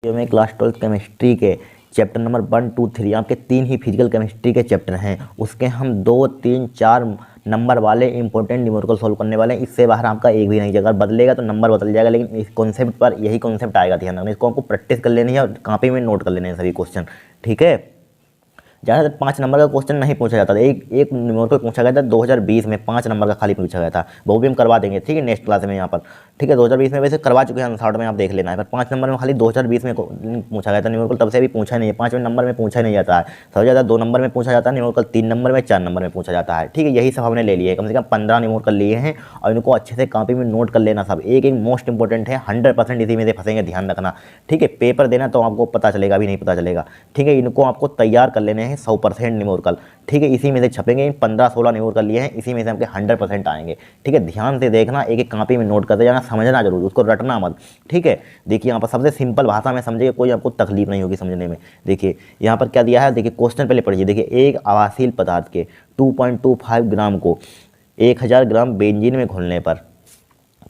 जो में class 12 chemistry के चैप्टर नंबर 1, 2, 3 आपके 3 ही फिजिकल केमिस्ट्री के चैप्टर हैं। उसके हम 2, 3, 4 नंबर वाले इंपॉर्टेंट न्यूमेरिकल सॉल्व करने वाले हैं। इससे बाहर आपका एक भी नहीं जाएगा। बदलेगा तो नंबर बदल जाएगा, लेकिन इस कॉन्सेप्ट पर यही कॉन्सेप्ट आएगा। ध्यान रखना, इसको आपको प्रैक्टिस कर लेनी है और कॉपी में नोट कर लेने हैं सभी क्वेश्चन। ठीक है, ज़्यादातर 5 नंबर का क्वेश्चन नहीं पूछा जाता था। एक न्यूमेरिकल पूछा गया था 2020 में, 5 नंबर का खाली पूछा गया था। वो भी हम करवा देंगे, ठीक है, नेक्स्ट क्लास में यहाँ पर। ठीक है, 2020 में वैसे करवा चुके हैं, शॉर्ट में आप देख लेना है। पर 5 नंबर में खाली 2020 में पूछा गया था न्यूमेरिकल, तब से भी पूछा नहीं है। 5वें नंबर में पूछा नहीं जाता है। सबसे ज़्यादा 2 नंबर में पूछा जाता है न्यूमेरिकल, 3 नंबर में, 4 नंबर में पूछा जाता है। ठीक है, यही सब हमने ले लिए, कम से कम 15 न्यूमेरिकल लिए हैं और इनको अच्छे से कॉपी में नोट कर लेना सब। एक मोस्ट इंपॉर्टेंट है, 100% इसी में से फंसेंगे, ध्यान रखना। ठीक है, पेपर देना तो आपको पता चलेगा, अभी नहीं पता चलेगा। ठीक है, इनको आपको तैयार कर लेने हैं 100% न्यूमेरिकल। ठीक है, इसी में से छपेंगे। 15-16 न्यूमेरिकल लिए हैं, इसी में से आपके 100% आएंगे। ठीक है, ध्यान से देखना, एक एक कॉपी में नोट करते जाना, समझना जरूर, उसको रटना मत। ठीक है, देखिए यहाँ पर सबसे सिंपल भाषा में समझिए, कोई आपको तकलीफ नहीं होगी समझने में। देखिए यहाँ पर क्या दिया है, देखिए क्वेश्चन पहले पढ़िए। देखिए, एक आवासीय पदार्थ के 2.25 ग्राम को 1000 ग्राम बेंजीन में घोलने पर,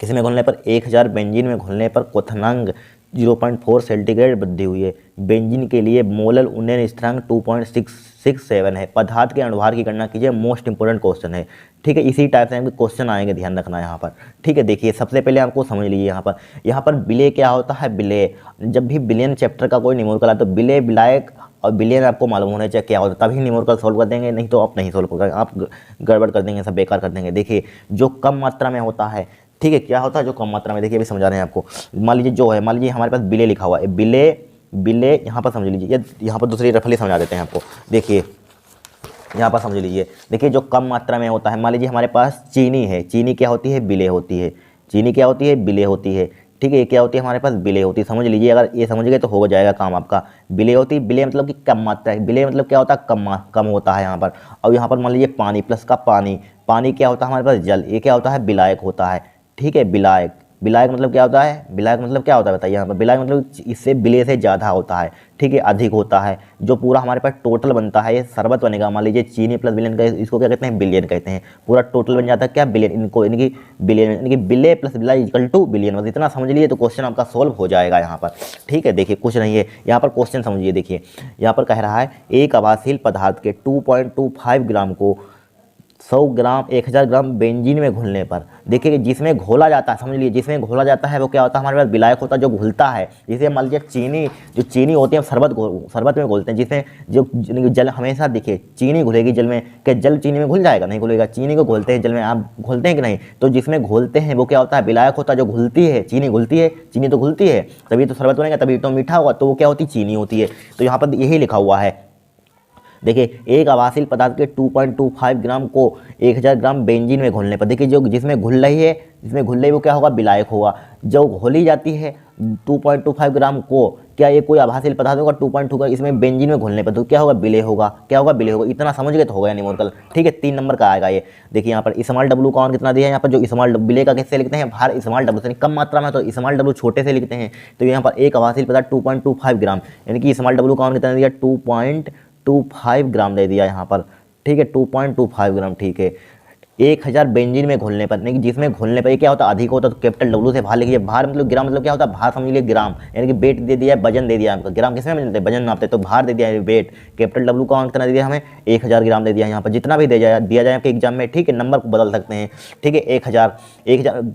किसी में घोलने पर 1000 बेंजीन में घोलने पर क्वथनांक 0.4 सेंटीग्रेड वृद्धि हुई है। बेंजीन के लिए मोलर उन्नयन स्थिरांक 2.667 है। पदार्थ के अणुभार की गणना कीजिए। मोस्ट इंपोर्टेंट क्वेश्चन है। ठीक है, इसी टाइप से आपके क्वेश्चन आएंगे, ध्यान रखना यहाँ पर। ठीक है, देखिए सबसे पहले आपको समझ लीजिए यहाँ पर विलय क्या होता है। विलय, जब भी विलयन चैप्टर का कोई न्यूमेरिकल है तो विलय, विलायक और विलयन आपको मालूम होना चाहिए क्या होता है, तभी न्यूमेरिकल सॉल्व कर देंगे, नहीं तो आप नहीं सॉल्व कर, आप गड़बड़ कर देंगे, सब बेकार कर देंगे। देखिए जो कम मात्रा में होता है, ठीक है, क्या होता है जो कम मात्रा में, देखिए अभी समझा रहे हैं आपको। मान लीजिए जो है, मान लीजिए हमारे पास विलय लिखा हुआ है, विलय यहाँ पर समझ लीजिए, यहाँ पर दूसरी रफली समझा देते हैं आपको। देखिए यहाँ पर समझ लीजिए, देखिए जो कम मात्रा में होता है, मान लीजिए हमारे पास चीनी है। चीनी क्या होती है, विलय होती है। चीनी क्या होती है, विलय होती है। ठीक है, ये क्या होती है, हमारे पास विलय होती है। समझ लीजिए, अगर ये समझ गए तो हो जाएगा काम आपका। विलय होती है, विलय मतलब कि कम मात्रा है। विलय मतलब क्या होता है, कम होता है यहाँ पर। और यहाँ पर मान लीजिए पानी, प्लस का पानी। पानी क्या होता है हमारे पास, जल। ये क्या होता है, विलायक होता है। ठीक है, विलायक। विलायक मतलब क्या होता है, विलायक मतलब क्या होता है बताइए यहाँ पर। विलायक मतलब इससे विलय से ज़्यादा होता है। ठीक है, अधिक होता है। जो पूरा हमारे पास टोटल बनता है, ये शरबत बनेगा, मान लीजिए चीनी प्लस बिलियन का, इसको क्या कहते हैं, बिलियन कहते हैं। पूरा टोटल बन जाता है क्या, बिलियन। इनको इनकी बिलियन, इनकी विलय प्लस विलय इक्वल टू बिलियन। बस इतना समझ लिए तो क्वेश्चन आपका सोल्व हो जाएगा यहाँ पर। ठीक है, देखिए कुछ नहीं है यहाँ पर, क्वेश्चन समझिए। देखिए यहाँ पर कह रहा है, एक आवासीय पदार्थ के 2.25 ग्राम को 100 ग्राम 1000 ग्राम बेंजीन में घुलने पर। देखिए जिसमें घोला जाता है, समझ लीजिए जिसमें घोला जाता है वो क्या होता है, हमारे पास विलायक होता है जो घुलता है। जैसे मान लीजिए चीनी, जो चीनी होती है शरबत में घोलते हैं, जिसमें जो जल हमेशा, देखिए चीनी घुलेगी जल में, क्या जल चीनी में घुल जाएगा, नहीं घुलेगा। चीनी को घोलते हैं जल में, आप घोलते हैं कि नहीं, तो जिसमें घोलते हैं वो क्या होता है, विलायक होता है जो घुलती है। चीनी घुलती है, चीनी तो घुलती है, तभी तो शरबत बनेगा, तभी तो मीठा होगा, तो वो क्या होती है, चीनी होती है। तो यहाँ पर यही लिखा हुआ है। देखिए एक आवासीय पदार्थ के 2.25 ग्राम को 1000 ग्राम बेंजीन में घुलने पर, देखिए जो जिसमें घुल रही है, जिसमें घुल रही वो क्या होगा, विलायक होगा। जो घोली जाती है 2.25 ग्राम को, क्या ये कोई आवासीय पदार्थ होगा 2.2 का, इसमें बेंजीन में घुलने पर तो क्या होगा, विलय होगा। क्या होगा, विलय होगा। इतना समझ गए तो हो गया न्यूमेरिकल। ठीक है, 3 नंबर का आएगा ये। देखिए यहाँ पर स्मॉल डब्लू का और कितना दिया है, यहाँ पर जो स्मॉल विलय का कैसे लिखते हैं, भार स्मॉल डब्लू से, कम मात्रा में तो स्मॉल डब्लू छोटे से लिखते हैं। तो यहाँ पर एक आवासीय पदार्थ 2.25 ग्राम, यानी कि स्मॉल डब्लू का और कितना दिया, 2.25 ग्राम दे दिया यहाँ पर। ठीक है, 2.25 ग्राम। ठीक है, 1000 बेंजीन में घुलने पर, नहीं जिसमें घुलने पर, ये क्या होता है, अधिक होता है, तो कैपिटल डब्ल्यू से भार लिखिए। भार मतलब ग्राम, मतलब क्या होता है, भार समझ लीजिए ग्राम, यानी कि वेट दे दिया है, वजन दे दिया है। ग्राम किसमें मिलते हैं, वजन नापते, तो भार दे दिया है, वेट। कैपिटल डब्ल्यू का कितना दे दिया हमें, 1000 ग्राम दे दिया यहाँ पर। जितना भी दिया जाए आपके एग्जाम में, ठीक है, नंबर को बदल सकते हैं। ठीक है, 1000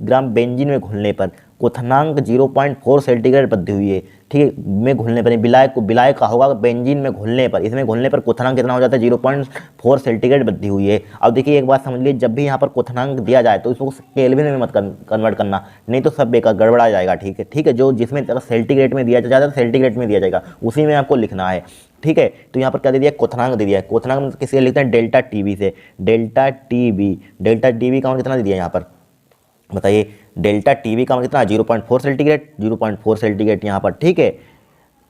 ग्राम बेंजीन में घुलने पर क्वथनांक 0.4 सेंटीग्रेड वृद्धि हुई है। ठीक है, में घुलने पर, विलायक का होगा बेंजीन में घुलने पर, इसमें घुलने पर क्वथनांक कितना हो जाता है, 0.4 सेंटीग्रेड वृद्धि हुई है। अब देखिए एक बात समझ लीजिए, जब भी यहाँ पर क्वथनांक दिया जाए तो इसको केल्विन में मत कन्वर्ट करना, नहीं तो सब बेकार गड़बड़ा जाएगा। ठीक है, ठीक है, जो जिसमें सेंटीग्रेड में दिया जाता है सेंटीग्रेड में दिया जाएगा, उसी में आपको लिखना है। ठीक है, तो यहाँ पर क्या दे दिया, क्वथनांक दे दिया है। क्वथनांक किससे लिखते हैं, डेल्टा टीवी से। डेल्टा टीवी का कितना दे दिया यहाँ पर बताइए, डेल्टा टीवी का कितना, 0.4 सेंटीग्रेड, 0.4 सेंटीग्रेड यहाँ पर। ठीक है,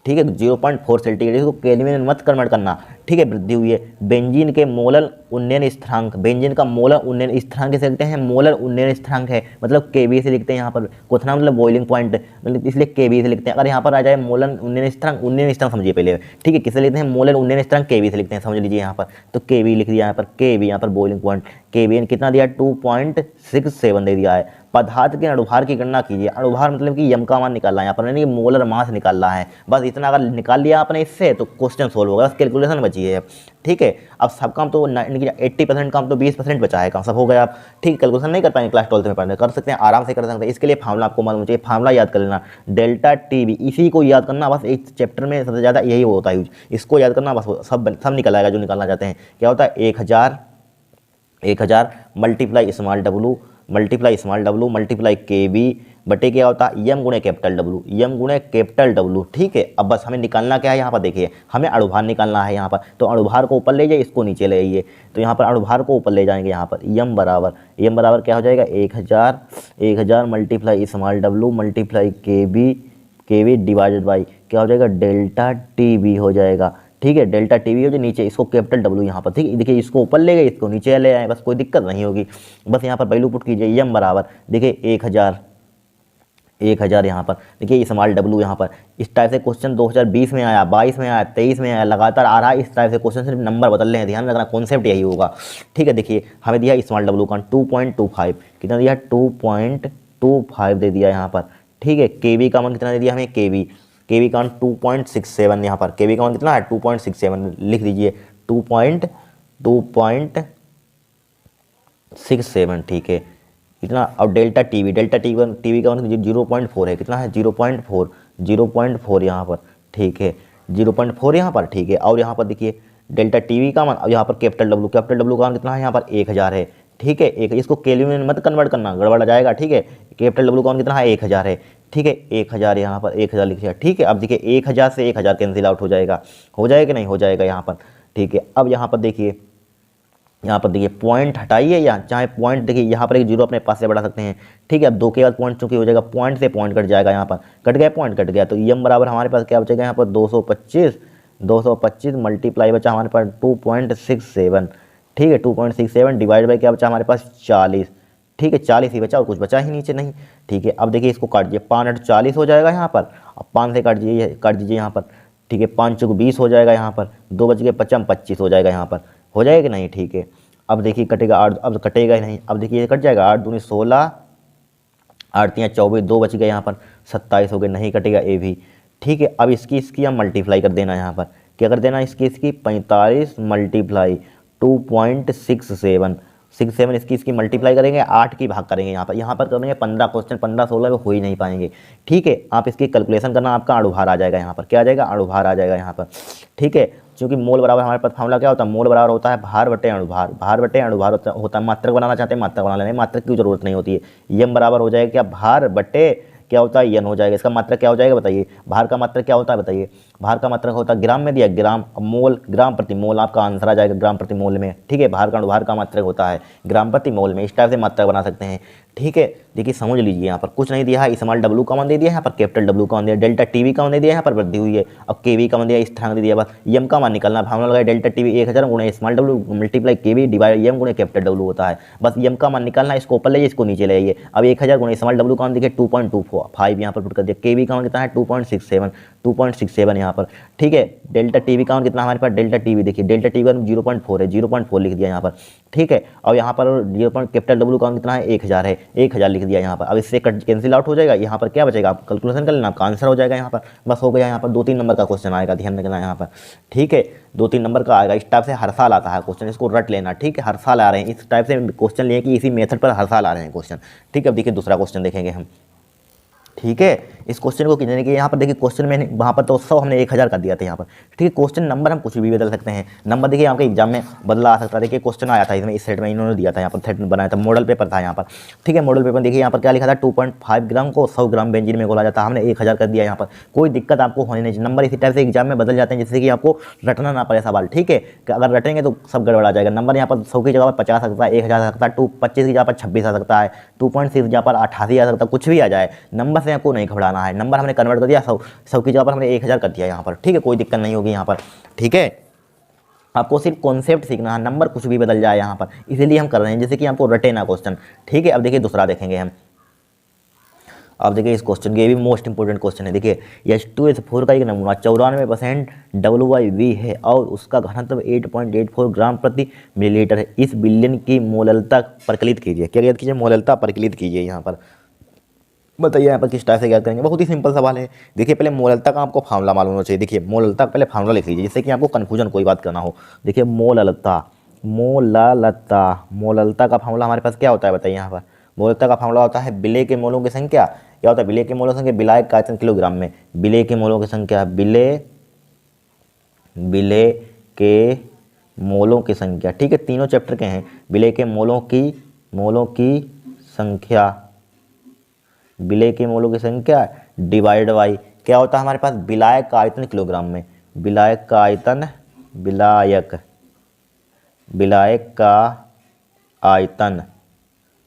ठीक है, 0.4 सेंटीग्रेड, इसको केल्विन में मत कन्वर्ट करना। ठीक है, वृद्धि हुई है। बेंजीन के मोलर उन्नयन स्थिरांक, बेंजीन का मोलर उन्नयन स्थिरांक कैसे लिखते हैं, मोलर उन्नयन स्थिरांक है मतलब केबी से लिखते हैं यहाँ पर, क्वेश्चन मतलब बॉइलिंग पॉइंट मतलब इसलिए केबी से लिखते हैं। अगर यहाँ पर आ जाए मोलर उन्नयन स्थिरांक, उन्नयन स्थिरांक समझिए पहले, ठीक है, किसे लिखते हैं, मोलर उन्नयन स्थिरांक केबी से लिखते हैं, समझ लीजिए यहाँ पर। तो केबी लिख दिया यहाँ पर, केबी यहाँ पर बॉइलिंग पॉइंट, केबी कितना दिया 2.67 दे दिया है। पदार्थ के अणुभार की गणना कीजिए, अणुभार मतलब कि यम का मान निकालना है यहाँ पर, यानी कि मोलर मास निकालना है। बस इतना अगर निकाल लिया आपने इससे तो क्वेश्चन सोल्व होगा, बस कैलकुलेशन बची है, ठीक है। अब सब काम तो 80% काम तो 20% बचा है, काम सब हो गया। आप ठीक कैलकुलेशन नहीं कर पाएंगे क्लास 12th में पढ़ने, कर सकते हैं, आराम से कर सकते हैं। इसके लिए फार्मूला आपको मालूम चाहिए, फार्मूला याद कर लेना, डेल्टा टी बी, इसी को याद करना बस। एक चैप्टर में सबसे ज़्यादा यही होता है यूज, इसको याद करना बस, सब निकल आएगा जो निकालना चाहते हैं। क्या होता है 1000 मल्टीप्लाई स्मॉल डब्लू मल्टीप्लाई के बी बटे क्या होता है यम गुणे कैपिटल डब्लू, ठीक है। अब बस हमें निकालना क्या है यहाँ पर, देखिए हमें अणुभार निकालना है यहाँ पर, तो अणुभार को ऊपर ले जाइए, इसको नीचे ले आइए। तो यहाँ पर अणुभार को ऊपर ले जाएंगे, यहाँ पर यम बराबर क्या हो जाएगा 1000 मल्टीप्लाई स्मॉल डब्लू मल्टीप्लाई के बी डिवाइडेड बाई क्या हो जाएगा डेल्टा टी बी हो जाएगा, ठीक है। डेल्टा टी बी हो जाए नीचे, इसको कैपिटल डब्लू यहाँ पर, ठीक है। देखिए इसको ऊपर ले गए, इसको नीचे ले आए, बस कोई दिक्कत नहीं होगी। बस यहाँ पर वैल्यू पुट कीजिए, यम बराबर देखिए 1000 यहाँ पर, देखिए स्मॉल डब्लू यहाँ पर। इस टाइप से क्वेश्चन 2020 में आया, 22 में आया, 23 में आया, लगातार आ रहा है। इस टाइप से क्वेश्चन सिर्फ नंबर बदल रहे हैं, ध्यान रखना, कॉन्सेप्ट यही होगा, ठीक है। देखिए हमें दिया स्मॉल डब्लू का 2.25, कितना दिया 2.25 दे दिया यहाँ पर, ठीक है। के बी का मान कितना दे दिया हमें, के बी का मान 2.67 यहाँ पर, के बी का मान कितना है 2.67 लिख दीजिए, 2.67, ठीक है इतना। और डेल्टा टीवी का मान 0.4 है, कितना है 0.4 यहाँ पर, ठीक है 0.4 यहाँ पर, ठीक है। और यहाँ पर देखिए डेल्टा टीवी का मान, अब यहाँ पर कैपिटल डब्लू का मान कितना है यहाँ पर 1000 है, ठीक है। एक इसको केल्विन में मत कन्वर्ट करना, गड़बड़ आ जाएगा, ठीक है। कैपिटल डब्लू का मान कितना है 1000 है, ठीक है 1000 यहाँ पर 1000 लिख दिया, ठीक है। अब देखिए 1000 से 1000 कैंसिल आउट हो जाएगा कि नहीं हो जाएगा यहाँ पर, ठीक है। अब यहाँ पर देखिए पॉइंट हटाइए, या चाहे पॉइंट देखिए यहाँ पर एक जीरो अपने पास से बढ़ा सकते हैं, ठीक है। अब 2 के बाद पॉइंट चूंकि हो जाएगा, पॉइंट से पॉइंट कट जाएगा, यहाँ पर कट गया, पॉइंट कट गया, तो यम बराबर हमारे पास क्या बचेगा यहाँ पर 225 मल्टीप्लाई बचा हमारे पास 2.67, ठीक है 2.67 डिवाइड बाई क्या बचा हमारे पास 40, ठीक है 40 ही बचा और कुछ बचा ही नीचे नहीं, ठीक है। अब देखिए इसको काट दीजिए, 540 हो जाएगा यहाँ पर, अब 5 से काट दीजिए यहाँ पर, ठीक है 5 चौक 20 हो जाएगा यहाँ पर, 2 बच गए 25 हो जाएगा यहाँ पर, हो जाएगा कि नहीं, ठीक है। अब देखिए कटेगा 8, अब कटेगा ही नहीं, अब देखिए ये कट जाएगा 8 दूनी 16, 8 3 24, 2 बच गए यहाँ पर 27 हो गए, नहीं कटेगा ये भी, ठीक है। अब इसकी हम मल्टीप्लाई कर देना, यहाँ पर क्या कर देना इसकी 45 मल्टीप्लाई 2.67 इसकी मल्टीप्लाई करेंगे, 8 की भाग करेंगे, यहाँ पर करेंगे 15 क्वेश्चन, 15-16 में हो ही नहीं पाएंगे, ठीक है। आप इसकी कैलकुलेशन करना, आपका अणुभार आ जाएगा यहाँ पर, क्या आ जाएगा अणुभार आ जाएगा यहाँ पर, ठीक है। क्योंकि मोल बराबर हमारे पास फार्मूला क्या होता है, मोल बराबर होता है भार बटे अणुभार होता है। मात्रक बनाना चाहते हैं मात्रक बना लेंगे, मात्रक की जरूरत नहीं होती है। यम बराबर हो जाएगा क्या भार बटे क्या होता है यन हो जाएगा। इसका मात्रक क्या हो जाएगा बताइए, भार का मात्रक क्या होता है बताइए, भार का मात्रक होता है ग्राम में दिया, ग्राम मोल ग्राम प्रति मोल, आपका आंसर आ जाएगा ग्राम प्रति मोल में, ठीक है। भार का मात्रक होता है ग्राम प्रति मोल में, इस टाइप से मात्रक बना सकते हैं, ठीक है। देखिए समझ लीजिए, यहाँ पर कुछ नहीं दिया है, स्मॉल डब्लू का मान दे दिया है, यहाँ पर कैपिटल डब्लू का मान दिया, डेल्टा टीवी का मान दे दिया, यहाँ पर वृद्धि हुई है। अब केवी का मान दिया, स्थिरांक दे दिया, बस यम का मान निकालना, फार्मूला लगाया डेल्टा टीवी 1000 गुणे स्मॉल डब्लू मल्टीप्लाई केवी डिवाइड यम गुणे कैपिटल डब्लू होता है, बस यम का मान निकालना, इसको ऊपर ले जाइए, इसको नीचे ले आइए। अब 1000 गुणे स्मॉल डब्लू का मान देखिए 2.25 यहाँ पर पुट कर दिया, केवी का मान कितना है 2.67 यहाँ पर, ठीक है। डेल्टा टीवी का मान कितना हमारे पास, डेल्टा टीवी देखिए, डेल्टा टीवी का 0.4 है, 0.4 लिख दिया यहाँ पर, ठीक है। और यहाँ पर कैपिटल डब्लू का मान कितना है 1000 है, 1000 लिख दिया यहाँ पर। अब इससे कैंसिल आउट हो जाएगा, यहाँ पर क्या बचेगा, आप कैलकुलेशन कर लेना, आपका आंसर हो जाएगा यहाँ पर, बस हो गया। यहाँ पर 2-3 नंबर का क्वेश्चन आएगा, ध्यान रखना यहाँ पर, ठीक है 2-3 नंबर का आएगा। इस टाइप से हर साल आता है क्वेश्चन, इसको रट लेना, ठीक है। हर साल आ रहे हैं इस टाइप से क्वेश्चन लिए कि इसी मेथड पर हर साल आ रहे हैं क्वेश्चन, ठीक है। अब देखिए दूसरा क्वेश्चन देखेंगे हम, ठीक है। इस क्वेश्चन को कितने के यहाँ पर देखिए, क्वेश्चन में वहाँ पर तो 100 हमने 1000 कर दिया था यहाँ पर, ठीक है। क्वेश्चन नंबर हम कुछ भी बदल सकते हैं, नंबर देखिए आपके एग्जाम में बदला आ सकता है। देखिए क्वेश्चन आया था इसमें, इस सेट में इन्होंने दिया था, यहाँ पर सेट बनाया था, मॉडल पेपर था यहाँ पर, ठीक है। मॉडल पेपर देखिए यहाँ पर क्या लिखा था, 2.5 ग्राम को 100 ग्राम बेंजीन में घोला जाता है, हमने 1000 कर दिया यहाँ पर। कोई दिक्कत आपको होनी नहीं, नंबर इसी टाइप से एग्जाम में बदल जाते हैं जिससे कि आपको रटना ना पड़े सवाल, ठीक है। अगर रटेंगे तो सब गड़बड़ आ जाएगा। नंबर यहाँ पर 100 की जगह पर 50 आ सकता है, 1000 आ सकता है, 25 की जगह पर 26 आ सकता है, 2.6 की जगह पर 88 आ सकता है, कुछ भी आ जाए, नंबर से आपको नहीं घबराना है। नंबर हमने कन्वर्ट कर दिया, 100 की जगह पर हमने 1000 कर दिया यहाँ पर, ठीक है। कोई दिक्कत नहीं होगी यहाँ पर, ठीक है। आपको सिर्फ कॉन्सेप्ट सीखना है, नंबर कुछ भी बदल जाए यहाँ पर, इसीलिए हम कर रहे हैं जैसे कि आपको रटे ना क्वेश्चन। ठीक है, अब देखिए दूसरा देखेंगे हम। अब देखिए इस क्वेश्चन के भी मोस्ट इंपोर्टेंट क्वेश्चन है। देखिए H2SO4 का एक नमूना 94% WYV है और उसका घनत्व 8.84 ग्राम प्रति मिलीलीटर है। इस विलयन की मोललता परिकलित कीजिए। क्या याद कीजिए? मोललता परिकलित कीजिए। यहाँ पर बताइए यहाँ पर किस टाइप से याद करेंगे। बहुत ही सिंपल सवाल है। देखिए पहले मोललता का आपको फार्मूला मालूम होना चाहिए। देखिए मोललता का पहले फार्मूला लिख लीजिए जिससे कि आपको कन्फ्यूजन कोई बात करना हो। देखिए मोललता मोललता का फार्मूला हमारे पास क्या होता है बताइए। यहाँ पर मोललता का फार्मूला होता है विलेय के मोलों की संख्या। क्या होता है? विलेय के मोलों की संख्या विलायक का आयतन किलोग्राम में। विलेय के मोलों की संख्या विलेय के मोलों की संख्या। ठीक है, तीनों चैप्टर के हैं। विलेय के मोलों की संख्या, विलेय के मोलों की संख्या डिवाइड बाई क्या होता है हमारे पास? विलायक का आयतन किलोग्राम में। विलायक का आयतन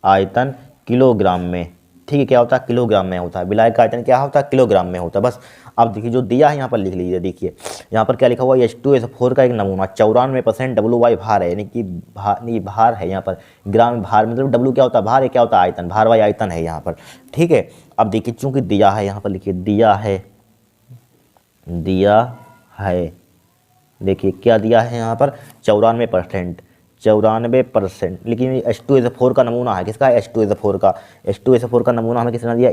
आयतन किलोग्राम में। ठीक है, क्या होता है? किलोग्राम में होता है। विलायक का आयतन क्या होता है? किलोग्राम में होता है। बस अब देखिए जो दिया है यहाँ पर लिख लीजिए। देखिए यहाँ पर क्या लिखा हुआ है? H2SO4 का एक नमूना 94% WY भार है, यानी कि भार है। यहाँ पर ग्राम भार मतलब W क्या होता है? भार है। क्या होता है? आयतन। भार वाई आयतन है यहाँ पर। ठीक है, अब देखिए चूंकि दिया है, यहाँ पर लिखिए दिया है। देखिए क्या दिया है यहाँ पर? 94%। लेकिन H2SO4 का नमूना है। किसका है? H2SO4 का नमूना हमें किसने दिया?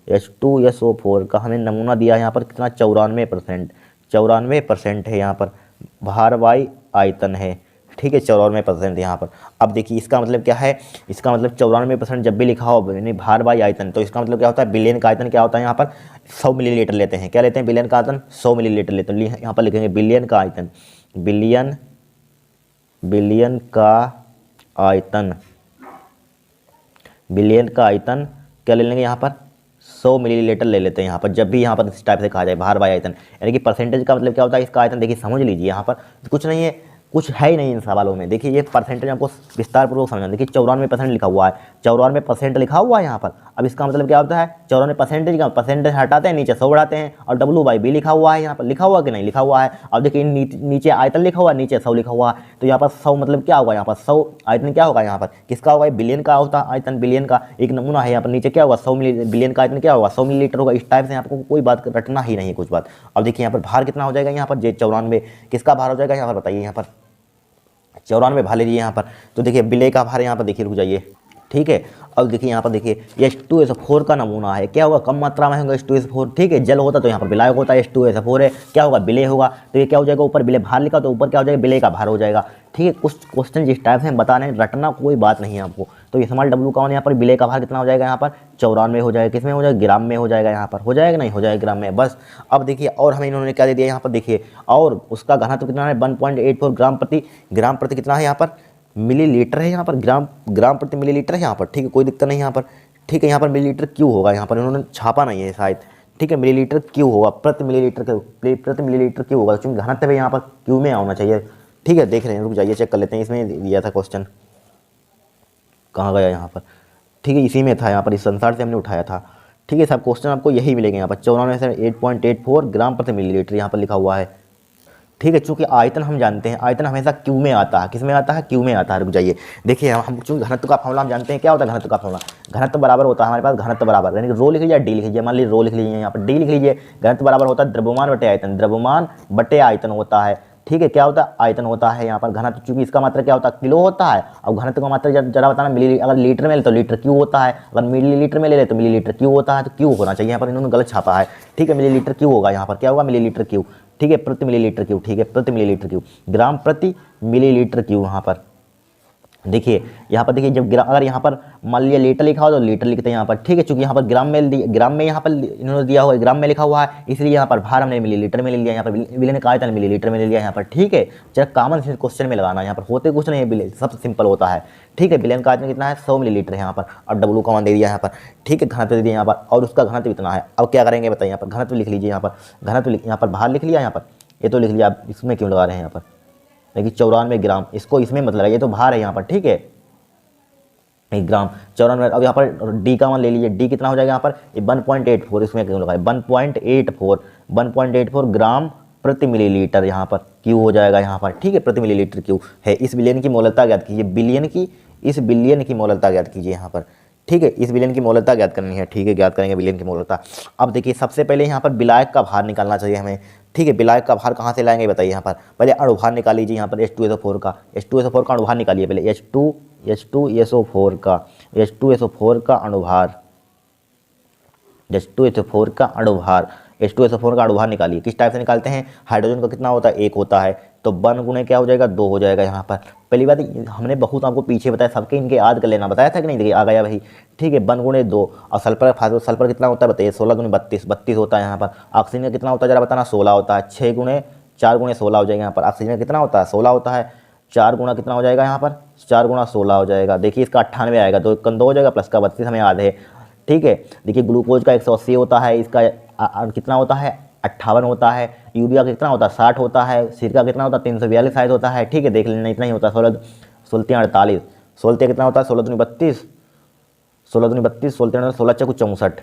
H2SO4 का हमें नमूना दिया है यहाँ पर कितना? 94% है यहाँ पर। भार वाई आयतन है। ठीक है, 94% यहाँ पर। अब देखिए इसका मतलब क्या है? इसका मतलब 94% जब भी लिखा हो यानी भार बाई आयतन, तो इसका मतलब क्या होता है? बिलियन का आयतन क्या होता है? यहाँ पर 100 मिलीलीटर लेते हैं। क्या लेते हैं? बिलियन का आयतन 100 मिलीलीटर लेते हैं। यहाँ पर लिखेंगे बिलियन का आयतन। बिलियन का आयतन क्या ले लेंगे यहाँ पर? 100 मिलीलीटर ले लेते हैं यहाँ पर। जब भी यहाँ पर इस टाइप से कहा जाए भार बाई आयतन, यानी कि परसेंटेज का मतलब क्या होता है? इसका आयतन देखिए समझ लीजिए। यहाँ पर कुछ नहीं है, कुछ है ही नहीं इन सवालों में। देखिए ये परसेंटेज आपको विस्तार पूर्वक समझना। देखिए 94% लिखा हुआ है, 94% लिखा हुआ है यहाँ पर। अब इसका मतलब क्या होता है? 94% का परसेंटेज हटाते हैं, नीचे 100 बढ़ाते हैं, और WYV लिखा हुआ है यहाँ पर। लिखा हुआ कि नहीं? लिखा हुआ है। अब देखिए नीचे आयतन लिखा हुआ है, नीचे 100 लिखा हुआ है, तो यहाँ पर 100 मतलब क्या होगा? यहाँ पर 100 आयतन क्या होगा? यहाँ पर किसका होगा? बिलियन का होता है आयतन। बिलियन का एक नमूना है यहाँ पर। नीचे क्या होगा? 100 बिलियन का आयतन क्या होगा? 100 मिलीलीटर होगा। इस टाइप से आपको कोई बात रटना ही नहीं है कुछ बात। अब देखिए यहाँ पर भार कितना हो जाएगा? यहाँ पर 94 किसका भार हो जाएगा? यहाँ पर बताइए। यहाँ पर 94 भार लीजिए यहाँ पर। तो देखिए विलेय का भार यहाँ पर देखिए, रुक जाइए। ठीक है, अब देखिए यहाँ पर देखिए H2SO4 का नमूना है। क्या होगा? कम मात्रा में होगा H2SO4। ठीक है, जल होता तो यहाँ पर विलायक होता है। H2SO4 है, क्या होगा? विलेय होगा। तो ये क्या हो जाएगा? ऊपर विलेय भार लिखा तो ऊपर क्या हो जाएगा? विलेय का भार हो जाएगा। ठीक है, कुछ क्वेश्चन जिस टाइप से हम बता रहे हैं, रटना कोई बात नहीं है आपको। तो ये स्मॉल W का यहाँ पर विलेय का भार कितना हो जाएगा? यहाँ पर 94 हो जाएगा। किस में हो जाएगा? ग्राम में हो जाएगा। यहाँ पर हो जाएगा नहीं? हो जाएगा ग्राम में। बस अब देखिए और हमें इन्होंने क्या दे दिया यहाँ पर? देखिए और उसका घनत्व कितना है? 1.84 ग्राम प्रति कितना है यहाँ पर? मिलीलीटर है यहाँ पर। ग्राम प्रति मिलीलीटर है यहाँ पर। ठीक है, कोई दिक्कत नहीं यहाँ पर। ठीक है, यहाँ पर मिलीलीटर क्यों होगा? यहाँ पर इन्होंने छापा नहीं है शायद। ठीक है, मिलीलीटर क्यों होगा? प्रति मिलीलीटर क्यों होगा? क्योंकि घनत्व है यहाँ पर क्यों में आना चाहिए। ठीक है, देख रहे हैं, रुक जाइए चेक कर लेते हैं। इसमें दिया था क्वेश्चन, कहाँ गया यहाँ पर? ठीक है, इसी में था। यहाँ पर इस संसार से हमने उठाया था। ठीक है, सब क्वेश्चन आपको यही मिलेंगे यहाँ पर। 94 से 8.84 ग्राम प्रति मिलीलीटर यहाँ पर लिखा हुआ है। ठीक है, चूंकि आयतन हम जानते हैं, आयतन हमेशा क्यू में आता है। किस में आता है? क्यू में आता है। रुक जाइए, देखिए हम चूंकि घनत्व का फॉर्मूला हम जानते हैं। क्या होता है घनत्व का फॉर्मूला? घनत्व बराबर होता है हमारे पास, घनत्व बराबर यानी रो लिख लीजिए, डी लिख लीजिए। मान लीजिए रो लिख लीजिए, यहाँ पर डी लिख लीजिए। घनत्व बराबर होता है द्रव्यमान बटे आयतन। द्रव्यमान बटे आयतन होता है। ठीक है, क्या होता है? आयतन होता है यहाँ पर। घनत्व चूंकि इसका मात्रा क्या होता है? किलो होता है। और घनत्व का मात्रा जरा बताना मिली, अगर लीटर में ले तो लीटर क्यू होता है, अगर मिलीलीटर में ले ले तो मिलीलीटर क्यू होता है। तो क्यू होना चाहिए, यहाँ पर इन्होंने गलत छापा है। ठीक है, मिलीलीटर क्यू होगा यहाँ पर। क्या होगा? Millilitre Q. ठीक है, प्रति मिलीलीटर क्यू। ठीक है, प्रति मिलीलीटर क्यू। ग्राम प्रति मिलीलीटर क्यू यहाँ पर। देखिए यहाँ पर देखिए, जब अगर यहाँ पर मान लिया लीटर लिखा हो तो लीटर लिखते हैं यहाँ पर। ठीक है, चूंकि यहाँ पर ग्राम में यहाँ पर इन्होंने दिया हुआ है, ग्राम में लिखा हुआ है, इसलिए यहाँ पर भार हमने मिलीलीटर में ले लिया। यहाँ पर विलेय का आयतन मिलीलीटर में ले लिया यहाँ पर। ठीक है, जरा कॉमन सेंस क्वेश्चन में लगाना। यहाँ पर होते कुछ नहीं है, सब सिंपल होता है। ठीक है, विलेय का आयतन कितना है? 100 मिलीलीटर है यहाँ पर। और W का मान दे दिया यहाँ पर। ठीक है, घनत्व दे दिया यहाँ पर, और उसका घनत्व इतना है। अब क्या करेंगे बताइए? यहाँ पर घनत्व लिख लीजिए। यहाँ पर घनत्व यहाँ पर भार लिख लिया, यहाँ पर ये तो लिख लिया। आप इसमें क्यों लगा रहे हैं यहाँ पर? देखिए 94 ग्राम, इसको इसमें मत लगाइए, तो भार है यहाँ पर। ठीक है, 1 ग्राम 94। अब यहाँ पर डी का मान ले लीजिए। डी कितना हो जाएगा यहाँ पर? 1.84, इसमें क्यों लगाए? 1.84 ग्राम प्रति मिलीलीटर यहाँ पर क्यू हो जाएगा यहाँ पर, ठीक है, प्रति मिलीलीटर क्यू है। इस बिलियन की मोलरता ज्ञात कीजिए, बिलियन की, इस बिलियन की मोलरता ज्ञात कीजिए यहाँ पर, ठीक है, इस बिलियन की मोलरता ज्ञात करनी है, ठीक है, ज्ञात करेंगे बिलियन की मोलरता। अब देखिए सबसे पहले यहाँ पर विलायक का भार निकालना चाहिए हमें, ठीक है, विलायक का भार कहाँ से लाएंगे बताइए यहाँ पर, पहले अणुभार निकाल लीजिए यहाँ पर H2SO4 का, H2SO4 का अणुभार निकालिए पहले, H2SO4 का, H2SO4 का अणुभार, H2SO4 का अणुभार, H2SO4 का अणुभार निकालिए। किस टाइप से निकालते हैं, हाइड्रोजन का कितना होता है, 1 होता है, तो 1 गुणे क्या हो जाएगा, 2 हो जाएगा यहाँ पर। पहली बात हमने बहुत आपको पीछे बताया, सबके इनके याद कर लेना बताया था कि नहीं, देखिए आ गया भाई, ठीक है, 1 गुणे 2। और सल्फर, सल्फर कितना होता है बताइए, 16 गुणे 32, 32 होता है यहाँ पर। ऑक्सीजन का कितना होता है जरा बताना, 16 होता है, 6 गुणे 4 गुणे 16 हो जाएगा यहाँ पर। ऑक्सीजन कितना होता है, 16 होता है, 4 गुणा कितना हो जाएगा यहाँ पर, 4 गुणा 16 हो जाएगा। देखिए इसका 98 आएगा, 2 1 2 हो जाएगा, प्लस का 32 हमें याद है, ठीक है। देखिए ग्लूकोज का 180 होता है, इसका कितना होता है, 58 होता है। यूरिया का कितना होता है, 60 होता है। सिरका कितना होता है, 342 शायद होता है, ठीक है, देख लेना, इतना ही होता है। 16 16 48, 16 कितना होता है, 16 दूनी 32, 16 दूनी 32, 16 16 चौको 64,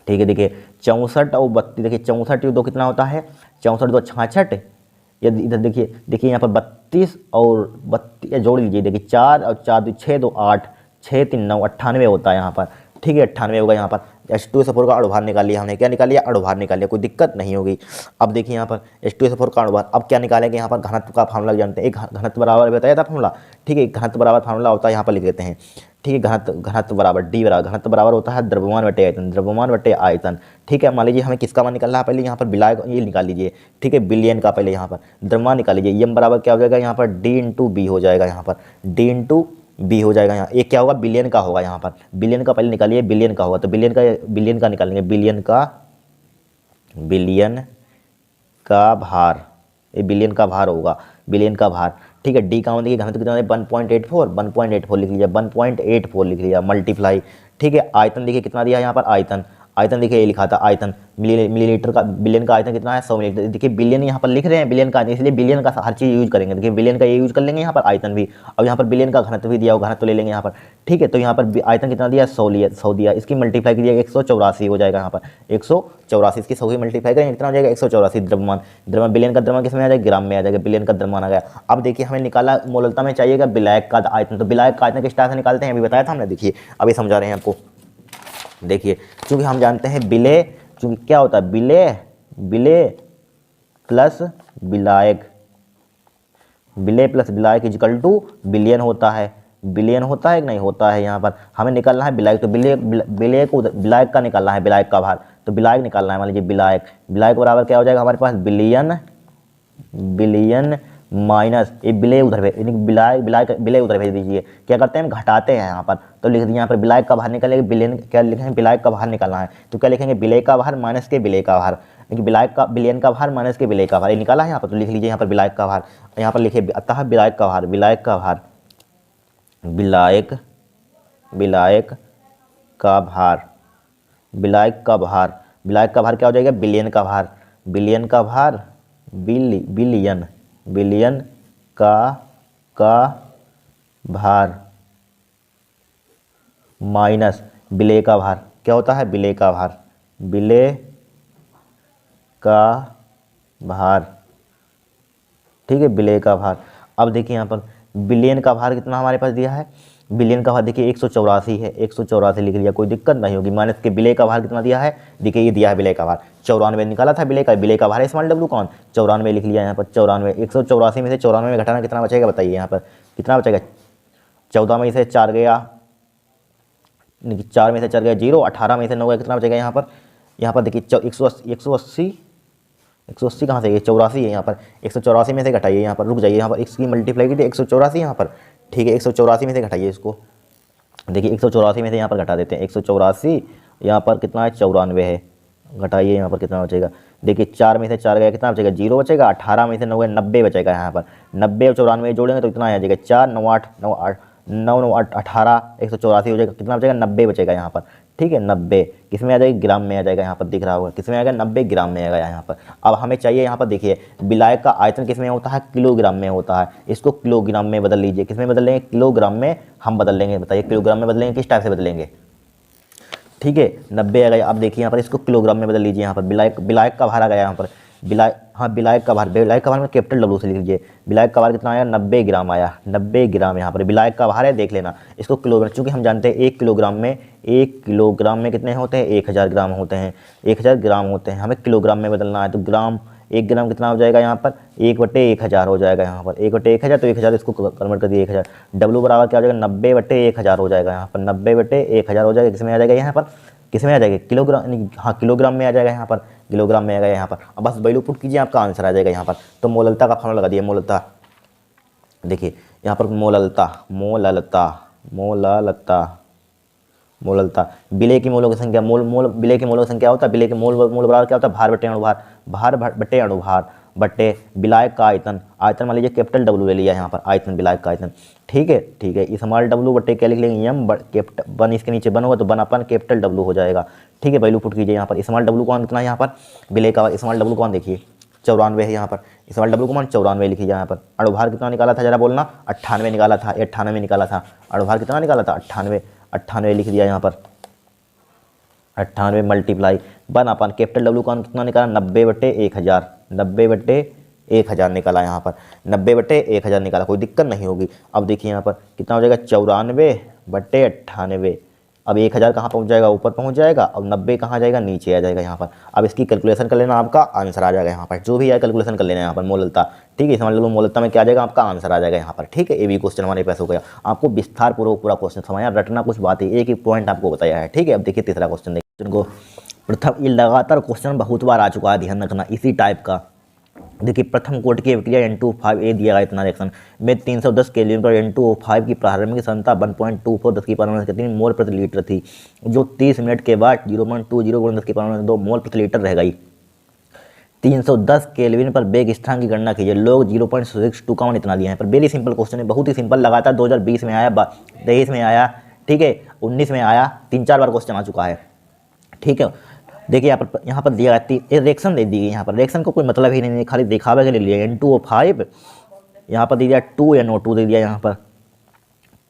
ठीक है। देखिए 64 और 32, देखिए 64 2 कितना होता है, 64 2 66। यदि इधर देखिए, देखिए यहाँ पर 32 और 32 जोड़ लीजिए, देखिए 4 और 4 2 6 2 8, 6 3 9, 98 होता है यहाँ पर, ठीक है, 98 होगा यहाँ पर। H2SO4 का अणुभार निकाल लिया हमने, क्या निकाल लिया, अणुभार निकाल लिया, कोई दिक्कत नहीं होगी। अब देखिए यहाँ पर H2SO4 का अणुभार, अब क्या निकालेंगे यहाँ पर, घनत्व का फार्मूला जानते हैं, एक घनत्व बराबर बताया था फार्मूला, ठीक है, घनत्व बराबर फार्मूला होता है, यहाँ पर लिख देते हैं, ठीक है। घनत्व बराबर D बराबर, घनत्व बराबर होता है द्रव्यमान बटे आयतन, द्रव्यमान बटे आयतन, ठीक है। मान लीजिए हमें किसका मान निकालना है, पहले यहाँ पर विलायक ये निकाल लीजिए, ठीक है, बिलियन का पहले यहाँ पर द्रव्यमान निकाल लीजिए। M बराबर क्या हो जाएगा यहाँ पर, D इंटू B हो जाएगा यहाँ पर, D इंटू B हो जाएगा यहाँ। एक क्या होगा, बिलियन का होगा यहाँ पर, बिलियन का पहले निकालिए, बिलियन का होगा, तो बिलियन का निकालेंगे, बिलियन का भार, ये बिलियन का भार होगा, बिलियन का भार, ठीक है। डी का मान देखिए घनत्व कितना है, 1.84 लिख लीजिए, 1.84 लिख लिया, मल्टीप्लाई, ठीक है। आयतन देखिए कितना दिया है यहाँ पर, आयतन देखिए ये लिखा था आयतन, मिलीलीटर का, बिलियन का आयतन कितना है, 100 मिलीलीटर। देखिए बिलियन यहाँ पर लिख रहे हैं, बिलियन का, इसलिए बिलियन का हर चीज़ यूज करेंगे। देखिए बिलियन का ये यूज कर लेंगे यहाँ पर, आयतन भी, और यहाँ पर बिलियन का घनत्व भी दिया हो, घनत्व ले लेंगे यहाँ पर, ठीक है। तो यहाँ पर आयतन कितना दिया, 100 दिया, इसकी मल्टीप्लाई कीजिए, 184 हो जाएगा यहाँ पर, 184, इसकी 100 मल्टीप्लाई करेंगे कितना हो जाएगा, 184 द्रव्यमान, बिलियन का द्रव्यमान किसमें आ जाएगा, ग्राम में आ जाएगा, बिलियन का द्रव्यमान आ गया। अब देखिए हमें निकाला, मोलरता में चाहिएगा विलायक का आयतन, तो विलायक का आयतन किस टाइप से निकालते हैं अभी बताया था हमने, देखिए अभी समझा रहे हैं आपको। देखिए चूंकि हम जानते हैं विलेय, चूंकि क्या होता है, विलेय प्लस विलायक, विलेय प्लस विलायक इक्वल टू बिलियन होता है, बिलियन होता है कि नहीं होता है। यहाँ पर हमें निकालना है विलायक, तो विलायक का निकालना है, विलायक का भार, तो विलायक निकालना है। मान लीजिए विलायक बराबर क्या हो जाएगा हमारे पास, बिलियन माइनस ये विलेय उधर भेज, विलेय उधर भेज दीजिए। क्या करते हैं हम, घटाते हैं यहाँ पर, तो लिख दिए यहाँ पर विलायक का भार निकालेंगे, बिलियन क्या लिखेंगे, विलायक का भार निकालना है, तो क्या लिखेंगे, विलेय का भार माइनस के विलेय का भार, लेकिन बिलियन का भार माइनस के विलेय का भार, ये निकाला है यहाँ पर, तो लिख लीजिए यहाँ पर विलायक का भार, यहाँ पर लिखिए अतः विलायक का भार, विलायक का भार क्या हो जाएगा, बिलियन का भार, बिलियन का भार माइनस विलेय का भार, क्या होता है, विलेय का भार, ठीक है, विलेय का भार। अब देखिए यहाँ पर बिलियन का भार कितना हमारे पास दिया है, बिलियन का भार देखिए 184 है, 184 लिख लिया, कोई दिक्कत नहीं होगी। माइनस के विलेय का भार कितना दिया है, देखिए ये दिया है विलेय का भार 94 निकाला था, विलेय का भार स्मॉल w कौन, 94 लिख लिया यहाँ पर, 94, 184 में से 94 में घटाना कितना बचेगा बताइए, यहाँ पर कितना बचेगा, 14 में से 4 गया, 4 में से 4 गया 0, 18 में से 9 गया, कितना बचेगा यहाँ पर देखिए 180 कहाँ से, ये 84 है यहाँ पर, 184 में से घटाइए, यहाँ पर रुक जाइए, यहाँ पर इसकी मल्टीप्लाई कीजिए 184 यहाँ पर, ठीक है, 184 में से घटाइए इसको, देखिए 184 में से यहाँ पर घटा देते हैं, 184 यहाँ पर कितना है, 94 है, घटाइए यहाँ पर कितना बचेगा, देखिए 4 में से 4 गया, कितना बचेगा, 0 बचेगा, 18 में से 9 गया, 90 बचेगा यहाँ पर, 90 और 94 जोड़ेंगे तो इतना आ जाएगा, 4 9 8 9 8 9 9 8 18, 184 हो जाएगा, कितना बचेगा, 90 बचेगा यहाँ पर, ठीक है। 90 किस में आ जाएगा, ग्राम में आ जाएगा, यहाँ पर दिख रहा होगा, किस में आएगा, 90 ग्राम में आएगा यहाँ पर। अब हमें चाहिए यहाँ पर देखिए विलायक का आयतन किस में होता है, किलोग्राम में होता है, इसको किलोग्राम में बदल लीजिए, किस में बदल लेंगे, किलोग्राम में हम बदल लेंगे, बताइए किलोग्राम में बदलेंगे, किस टाइप से बदलेंगे, ठीक है, 90 आ गया। अब देखिए यहाँ पर इसको किलोग्राम में बदल लीजिए, यहाँ पर विलायक का भार आ गया यहाँ पर, बिलायक का भार में कैपिटल डब्ल्यू से लिख लीजिए। बिलायक का भार कितना आया, 90 ग्राम आया, 90 ग्राम यहाँ पर बिलायक का भार है, देख लेना इसको किलोग्राम, चूँकि हम जानते हैं 1 किलोग्राम में कितने होते हैं, 1000 ग्राम होते हैं, 1000 ग्राम होते हैं, हमें किलोग्राम में बदलना है, तो ग्राम 1 ग्राम कितना हो जाएगा यहाँ पर, 1/1000 हो जाएगा यहाँ पर, 1/1000, तो 1000 इसको कन्वर्ट कर दिए 1000, डब्लू बराबर क्या हो जाएगा, 90/1000 हो जाएगा यहाँ पर, 90/1000 हो जाएगा, किसमें आ जाएगा यहाँ पर, किसमें आ जाएगा, किलोग्राम, हाँ किलोग्राम में आ जाएगा यहाँ पर, किलोग्राम में आ गया यहाँ पर। अब बस वैल्यू पुट कीजिए, आपका आंसर आ जाएगा यहाँ पर। तो मोललता का फॉर्मूला लगा दिए, मोललता, देखिए यहाँ पर मोललता विलेय की मोलों की संख्या, विलेय की मोलों की संख्या होता है, विलेय के मोल बराबर क्या होता है, भार बटे अणुभार, भार बटे अणुभार बटे विलायक का आयतन, आयतन मान लीजिए कैपिटल डब्ल्यू ले लिया यहाँ पर, आयतन विलायक का आयतन, ठीक है, स्मॉल डब्ल्यू बटे क्या लिख लेंगे, एम कैपिटल, वन इसके नीचे बन होगा तो 1 कैपिटल डब्ल्यू हो जाएगा, ठीक है। वैल्यू पुट कीजिए यहाँ पर, स्मॉल डब्ल्यू को मान कितना है यहाँ पर, विलेय का स्मॉल डब्ल्यू को मान देखिए 94 है यहाँ पर, स्मॉल डब्ल्यू को मान 94 लिखिए यहाँ पर। अणुभार कितना निकाला था जरा बोलना, 98 निकाला था, 98 निकाला था, अणुभार कितना निकाला था, 98 लिख दिया यहाँ पर, 98 मल्टीप्लाई 1 कैपिटल डब्ल्यू का कितना निकाला, 90/1000, 90/1000 निकाला यहाँ पर, 90/1000 निकाला, कोई दिक्कत नहीं होगी। अब देखिए यहाँ पर कितना हो जाएगा, 94/98, अब 1000 कहाँ पहुँच जाएगा, ऊपर पहुँच जाएगा, अब 90 कहाँ जाएगा, नीचे आ जाएगा यहाँ पर। अब इसकी कैलकुलेशन कर लेना, आपका आंसर आ जाएगा यहाँ पर, जो भी है कैलकुलेशन कर लेना यहाँ पर, मोललता, ठीक है, समझ लो मोललता में क्या आ जाएगा, आपका आंसर आ जाएगा यहाँ पर, ठीक है। ये भी क्वेश्चन हमारे पास हो गया, आपको विस्तार पूर्वक पूरा क्वेश्चन समझाया, रटना कुछ बात है, एक ही पॉइंट आपको बताया है, ठीक है। अब देखिए तीसरा क्वेश्चन, देखिए को प्रथम, ये लगातार क्वेश्चन बहुत बार आ चुका है, ध्यान रखना इसी टाइप का। देखिए प्रथम कोटि की अभिक्रिया N2O5 दिया गया इतना रिएक्शन में 310 केल्विन पर N2O5 की प्रारंभिक सांद्रता 1.24 10⁻³ मोल प्रति लीटर थी, जो 30 मिनट के बाद 0.20 × 10⁻² मोल प्रति लीटर रह गई। 310 केल्विन पर वेग स्थिरांक की गणना कीजिए, लोग 0.62 का मान इतना दिया है। पर वेरी सिंपल क्वेश्चन है, बहुत ही सिंपल, लगातार 2020 में आया, 23 में आया, ठीक है, 19 में आया, 3-4 बार क्वेश्चन आ चुका है, ठीक है। देखिए यहाँ पर दिया गया रिएक्शन दे दी गई, यहाँ पर रिएक्शन को कोई मतलब ही नहीं, खाली दिखावे के लिए लिया, N2O5 यहाँ पर दे दिया 2NO2 दे दिया, यहाँ पर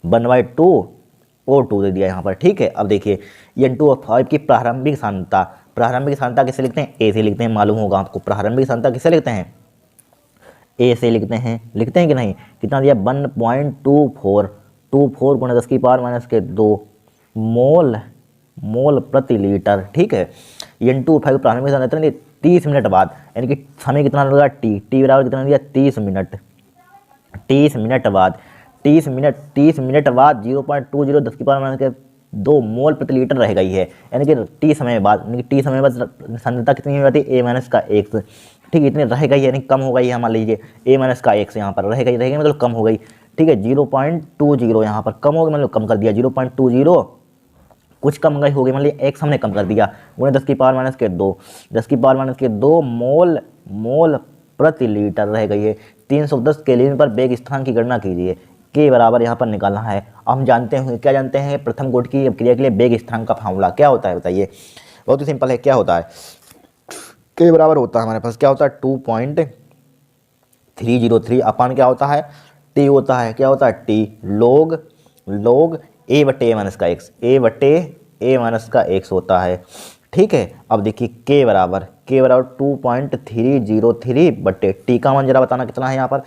1/2O2 दे दिया यहाँ पर, ठीक है। अब देखिए N2O5 की प्रारंभिक सांद्रता किसे लिखते हैं, ए से लिखते हैं, मालूम होगा आपको, प्रारंभिक सांद्रता किसे लिखते हैं, ए से लिखते हैं कि नहीं, कितना दिया 1.24 × 10⁻² मोल प्रति लीटर, ठीक है। N2O5 प्रारंभिक सांद्रता 30 मिनट बाद, यानी कि समय कितना लगा, टी बराबर कितना दिया, 30 मिनट बाद 0.20 10⁻² मोल प्रति लीटर रह गई है, यानी कि टी समय बाद सांद्रता कितनी हो जाती है, A-1, ठीक है, इतनी रह गई, यानी कम हो गई है, मान लीजिए A-1 यहाँ पर रह गई मतलब कम हो गई, ठीक है। 0.20 यहाँ पर कम हो गई, मतलब कम कर दिया, 0.20 कुछ कम गई होगी, मान लीजिए x हमने कम कर दिया, गुणे 10⁻²2 मोल प्रति लीटर रह गई है। 310 केल्विन पर वेग स्थिरांक की गणना कीजिए, के बराबर यहाँ पर निकालना है। हम जानते हैं, क्या जानते हैं, प्रथम कोटि की अभिक्रिया के लिए वेग स्थिरांक का फार्मूला क्या होता है, बताइए, बहुत ही सिंपल है, क्या होता है, के बराबर होता है हमारे पास, क्या होता है 2.303 अपान क्या होता है, टी होता है, क्या होता है टी, लोग A/A-x, A/A-x होता है, ठीक है। अब देखिए के बराबर 2.303 बटे टी का मान जरा बताना कितना है, यहाँ पर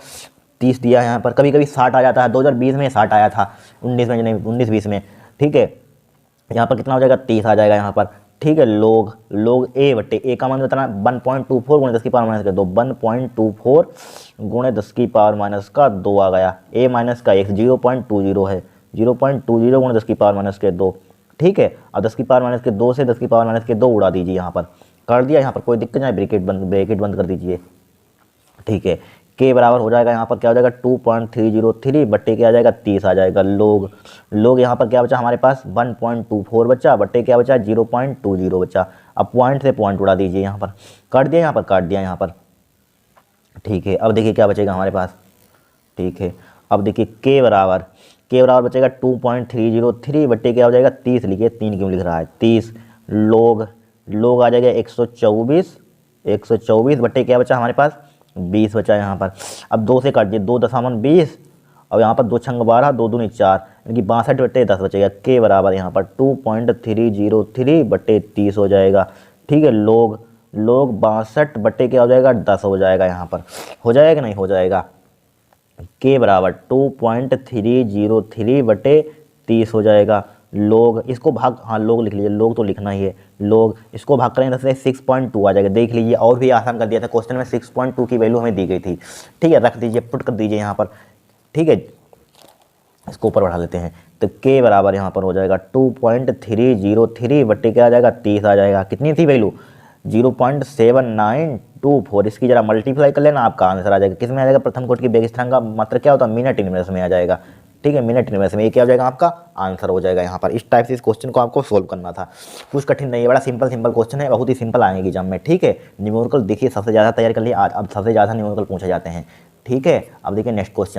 30 दिया है, यहाँ पर कभी कभी 60 आ जाता है, 2020 में 60 आया था, 19-20 में, ठीक है। यहाँ पर कितना हो जाएगा, 30 आ जाएगा यहाँ पर, ठीक है। लोग A का मान बताना 1.24 × 10⁻², 1.24 × 10⁻² आ गया, A-x 0.20 है, 0.20 × 10⁻², ठीक है। अब 10⁻² से 10⁻² उड़ा दीजिए, यहाँ पर कर दिया, यहाँ पर कोई दिक्कत नहीं, ब्रैकेट बंद कर दीजिए, ठीक है। के बराबर हो जाएगा यहाँ पर क्या हो जाएगा 2.303 बट्टे क्या आ जाएगा 30 आ जाएगा। लोग यहाँ पर क्या बचा हमारे पास 1.24 बचा, बट्टे क्या बचा 0.20 बचा। अब पॉइंट से पॉइंट उड़ा दीजिए, यहाँ पर काट दिया, यहाँ पर काट दिया, यहाँ पर, ठीक है। अब देखिए क्या बचेगा हमारे पास, ठीक है। अब देखिए के बराबर बचेगा 2.303 बट्टे क्या हो जाएगा 30, लिखिए 3 क्यों लिख रहा है 30। लोग आ जाएगा 124 बट्टे क्या बचा हमारे पास 20 बचा यहाँ पर। अब 2 से काट दिए, 2.20 और यहाँ पर 2 छंग 12, 2 दूनी 4, यानी कि 62 बट्टे 10 बचेगा। के बराबर यहाँ पर 2.303 बट्टे 30 हो जाएगा, ठीक है। लोग 62 बटे क्या हो जाएगा 10 हो जाएगा, यहाँ पर हो जाएगा नहीं हो जाएगा, के बराबर 2.303 बटे 30 हो जाएगा। लोग इसको भाग, हाँ लोग लिख लीजिए, लोग तो लिखना ही है, लोग इसको भाग करेंगे 10 से 6.2 आ जाएगा। देख लीजिए और भी आसान कर दिया था, क्वेश्चन में 6.2 की वैल्यू हमें दी गई थी। ठीक है, रख दीजिए, पुट कर दीजिए यहाँ पर। ठीक है, इसको ऊपर बढ़ा लेते हैं, तो के बराबर यहाँ पर हो जाएगा 2.303 बट्टे क्या आ जाएगा 30 आ जाएगा। कितनी थी वैल्यू 0.7924, इसकी जरा मल्टीप्लाई कर लेना, आपका आंसर आ जाएगा। किसमें आ जाएगा, प्रथम कोटि की बेग स्थान का मात्रा क्या होता है, मिनट इनवर्स में आ जाएगा। ठीक है, मिनट इनवर्स में ये क्या हो जाएगा, आपका आंसर हो जाएगा यहाँ पर। इस टाइप से इस क्वेश्चन को आपको सोल्व करना था, कुछ कठिन नहीं है, बड़ा सिंपल क्वेश्चन है, बहुत ही सिंपल आएंगे एग्जाम में। ठीक है, न्यूमेरिकल देखिए सबसे ज़्यादा तैयार कर लिए, आज अब सबसे ज़्यादा न्यूमेरिकल पूछे जाते हैं। ठीक है, अब देखिए नेक्स्ट क्वेश्चन।